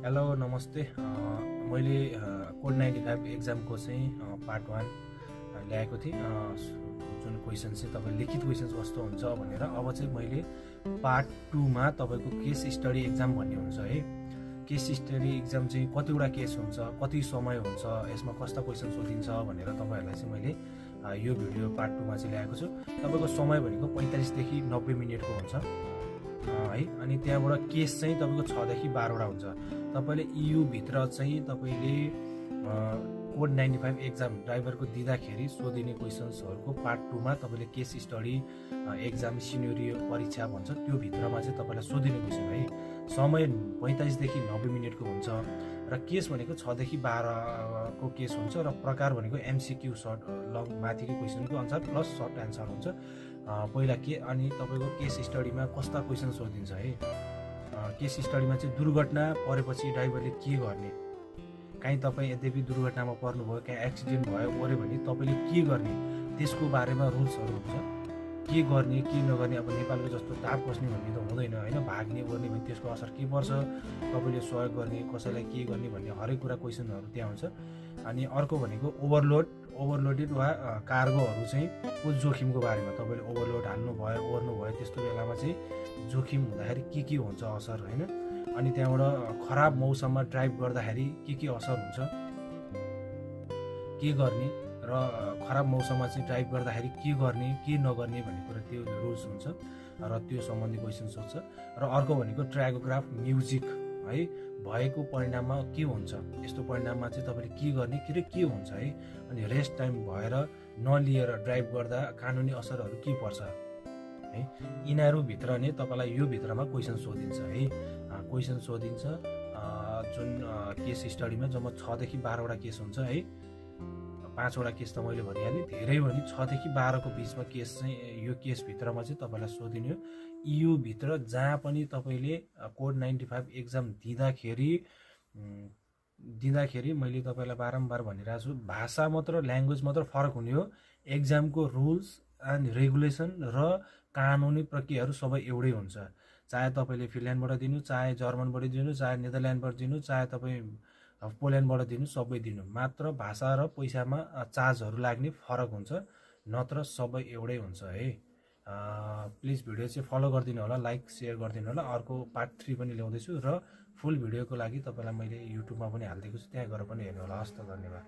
Hello नमस्ते मैले code 95 एक्जामको चाहिँ पार्ट 1 ल्याएको थिएँ जुन क्वेसन चाहिँ तपाईँ लिखित क्वेसन्स कस्तो हुन्छ भनेर। अब चाहिँ मैले पार्ट 2 मा तपाईँको केस स्टडी एक्जाम भन्ने हुन्छ है। केस स्टडी एक्जाम चाहिँ कतिवटा केस हुन्छ, कति समय हुन्छ, यसमा कस्ता क्वेसन सोधिन्छ भनेर तपाईहरुलाई चाहिँ मैले यो भिडियो पार्ट 2 मा चाहिँ ल्याएको छु। तपाईको समय भनेको 45 देखि 90 मिनेटको हुन्छ है। अनि त्यहाँबाट केस चाहिँ तपाईको 6 देखि 12 वटा हुन्छ। तपाईले EU भित्र चाहिँ तपाईले कोड 95 एक्जाम ड्राइभरको दिँदाखेरि सोधिने क्वेशन्सहरुको पार्ट 2 मा तपाईले केस स्टडी एक्जाम सिनेरियो परीक्षा भन्छ त्यो भित्रमा चाहिँ तपाईलाई सोधिने क्वेशन है। समय 45 देखि 90 मिनेटको हुन्छ र केस भनेको 6 देखि 12 को केस हुन्छ र प्रकार भनेको MCQ सर्ट लङ माथिको क्वेशनको आन्सर प्लस सर्ट आन्सर हुन्छ। पहिला के अनि तपाईको केस स्टडीमा कस्ता क्वेशन सोधिन्छ है। केस स्टडीमा चाहिँ दुर्घटना परेपछि ड्राइभरले के गर्ने, कहीं तपाई यद्यपि दुर्घटनामा पर्नुभयो, कहीं एक्सिडेन्ट भयो ओरे भने तपाईले के गर्ने त्यसको बारेमा रुल्सहरु हुन्छ। के गर्ने के नगर्ने, अब नेपालको जस्तो टाप बस्ने भन्ने त हुँदैन हैन। भाग्ने ओर्ने भने त्यसको असर के पर्छ, तपाईले सहयोग गर्ने कसैलाई के गर्ने भन्ने हरेक कुरा क्वेशनहरु त्यहाँ हुन्छ। अनि अर्को भनेको ओभरलोडेड वा कार्गोहरु चाहिँ को जोखिमको बारेमा तपाईले ओभरलोड हाल्नु भयो ओर्नु भयो त्यस्तो बेलामा चाहिँ जोखिम हुँदाखेरि के हुन्छ असर हैन। अनि त्यहाँबाट खराब मौसममा ड्राइभ गर्दाखेरि के असर हुन्छ, के गर्ने र खराब मौसममा चाहिँ ड्राइभ गर्दाखेरि के गर्ने के नगर्ने भन्ने कुरा त्यो रुल्स हुन्छ र त्यो सम्बन्धी क्वेशन सोध्छ। र अर्को भनेको ट्र्यागोग्राफ म्युजिक है, भएको परिणाममा के हुन्छ, यस्तो परिणाममा चाहिँ तपाईले के गर्ने के हुन्छ है। अनि रेस्ट टाइम भएर नलिएर ड्राइभ गर्दा कानुनी असरहरु के पर्छ है। यिनीहरु भित्र नै तपाईलाई यो भित्रमा क्वेशन सोधिन्छ है। क्वेशन सोधिन्छ जुन केस स्टडीमा जम्मा 6 देखि 12 वटा केस हुन्छ है। 5 वटा केस त मैले भनिहालेँ, धेरै भने 6 देखि 12 को बीचमा केस चाहिँ यो केस भित्रमा चाहिँ तपाईलाई सोधिने हो। EU भित्र जहाँ पनि तपाईले कोड 95 एक्जाम दिँदाखेरि मैले तपाईलाई बारम्बार भनिरहेको छु, भाषा मात्र ल्याङ्ग्वेज मात्र फरक हुने हो। एक्जामको रुल्स एन्ड रेगुलेसन र कानुनी प्रक्रियाहरु सबै एउटै हुन्छ। चाहे तपाईले फिनल्यान्डबाट दिनु, चाहे जर्मनबाट दिनु, चाहे नेदरल्यान्डबाट दिनु, चाहे तपाई पोल्यान्डबाट दिनु, सबै दिनु, मात्र भाषा र पैसामा चार्जहरु लाग्ने फरक हुन्छ, नत्र सबै एउटै हुन्छ है। प्लिज भिडियो चाहिँ फलो गरिदिनु होला, लाइक शेयर गरिदिनु होला। अर्को पार्ट 3 पनि ल्याउँदै छु र फुल भिडियोको लागि तपाईलाई मैले युट्युबमा पनि हाल्दिएको छु, त्यहाँ गएर पनि हेर्नु होला। हस्त, धन्यवाद।